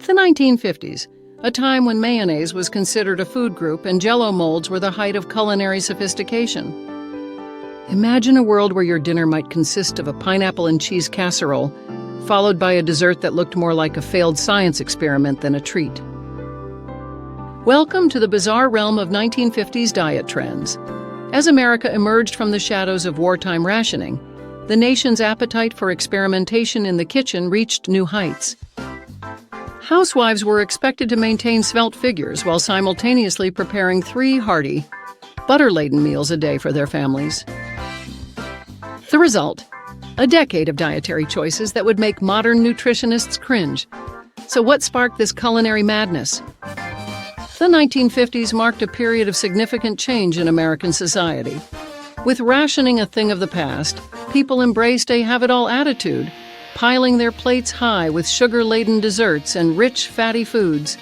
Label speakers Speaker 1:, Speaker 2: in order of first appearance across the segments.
Speaker 1: The 1950s, a time when mayonnaise was considered a food group and Jell-O molds were the height of culinary sophistication. Imagine a world where your dinner might consist of a pineapple and cheese casserole, followed by a dessert that looked more like a failed science experiment than a treat. Welcome to the bizarre realm of 1950s diet trends. As America emerged from the shadows of wartime rationing, the nation's appetite for experimentation in the kitchen reached new heights. Housewives were expected to maintain svelte figures while simultaneously preparing 3 hearty, butter-laden meals a day for their families. The result? A decade of dietary choices that would make modern nutritionists cringe. So what sparked this culinary madness? The 1950s marked a period of significant change in American society. With rationing a thing of the past, people embraced a have-it-all attitude, piling their plates high with sugar-laden desserts and rich, fatty foods.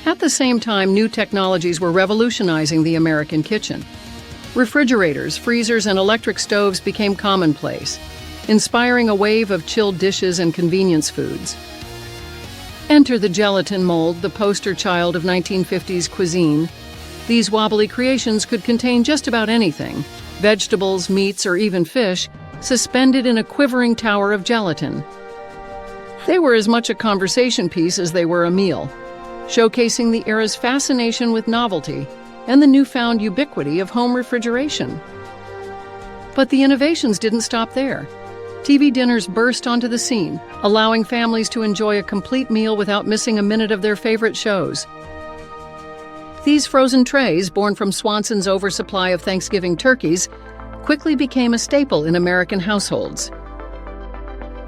Speaker 1: At the same time, new technologies were revolutionizing the American kitchen. Refrigerators, freezers, and electric stoves became commonplace, inspiring a wave of chilled dishes and convenience foods. Enter the gelatin mold, the poster child of 1950s cuisine. These wobbly creations could contain just about anything, vegetables, meats, or even fish, suspended in a quivering tower of gelatin. They were as much a conversation piece as they were a meal, showcasing the era's fascination with novelty and the newfound ubiquity of home refrigeration. But the innovations didn't stop there. TV dinners burst onto the scene, allowing families to enjoy a complete meal without missing a minute of their favorite shows. These frozen trays, born from Swanson's oversupply of Thanksgiving turkeys, quickly became a staple in American households.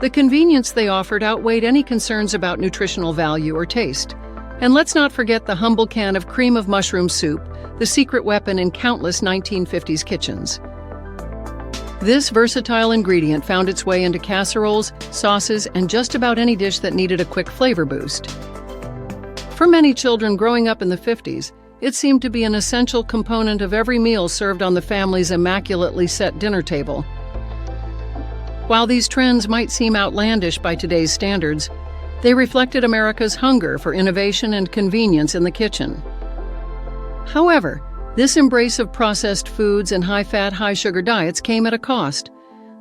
Speaker 1: The convenience they offered outweighed any concerns about nutritional value or taste. And let's not forget the humble can of cream of mushroom soup, the secret weapon in countless 1950s kitchens. This versatile ingredient found its way into casseroles, sauces, and just about any dish that needed a quick flavor boost. For many children growing up in the 50s, it seemed to be an essential component of every meal served on the family's immaculately set dinner table. While these trends might seem outlandish by today's standards, they reflected America's hunger for innovation and convenience in the kitchen. However, this embrace of processed foods and high-fat, high-sugar diets came at a cost.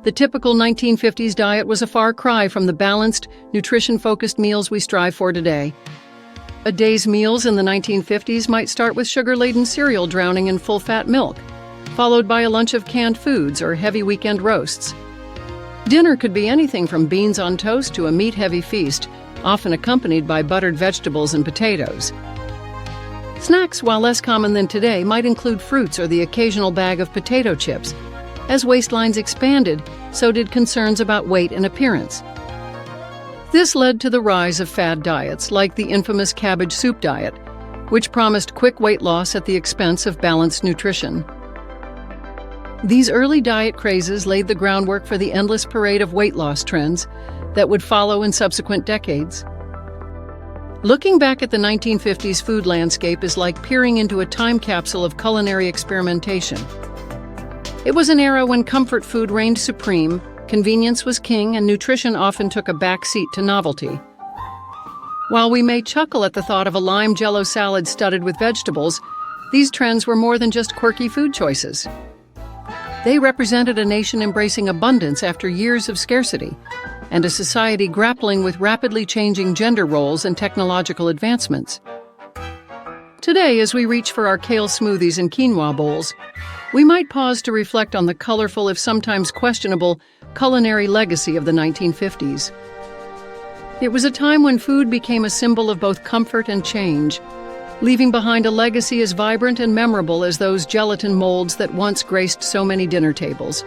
Speaker 1: The typical 1950s diet was a far cry from the balanced, nutrition-focused meals we strive for today. A day's meals in the 1950s might start with sugar-laden cereal drowning in full-fat milk, followed by a lunch of canned foods or heavy weekend roasts. Dinner could be anything from beans on toast to a meat-heavy feast, often accompanied by buttered vegetables and potatoes. Snacks, while less common than today, might include fruits or the occasional bag of potato chips. As waistlines expanded, so did concerns about weight and appearance. This led to the rise of fad diets like the infamous cabbage soup diet, which promised quick weight loss at the expense of balanced nutrition. These early diet crazes laid the groundwork for the endless parade of weight loss trends that would follow in subsequent decades. Looking back at the 1950s food landscape is like peering into a time capsule of culinary experimentation. It was an era when comfort food reigned supreme, convenience was king, and nutrition often took a back seat to novelty. While we may chuckle at the thought of a lime Jell-O salad studded with vegetables, these trends were more than just quirky food choices. They represented a nation embracing abundance after years of scarcity, and a society grappling with rapidly changing gender roles and technological advancements. Today, as we reach for our kale smoothies and quinoa bowls, we might pause to reflect on the colorful, if sometimes questionable, culinary legacy of the 1950s. It was a time when food became a symbol of both comfort and change, leaving behind a legacy as vibrant and memorable as those gelatin molds that once graced so many dinner tables.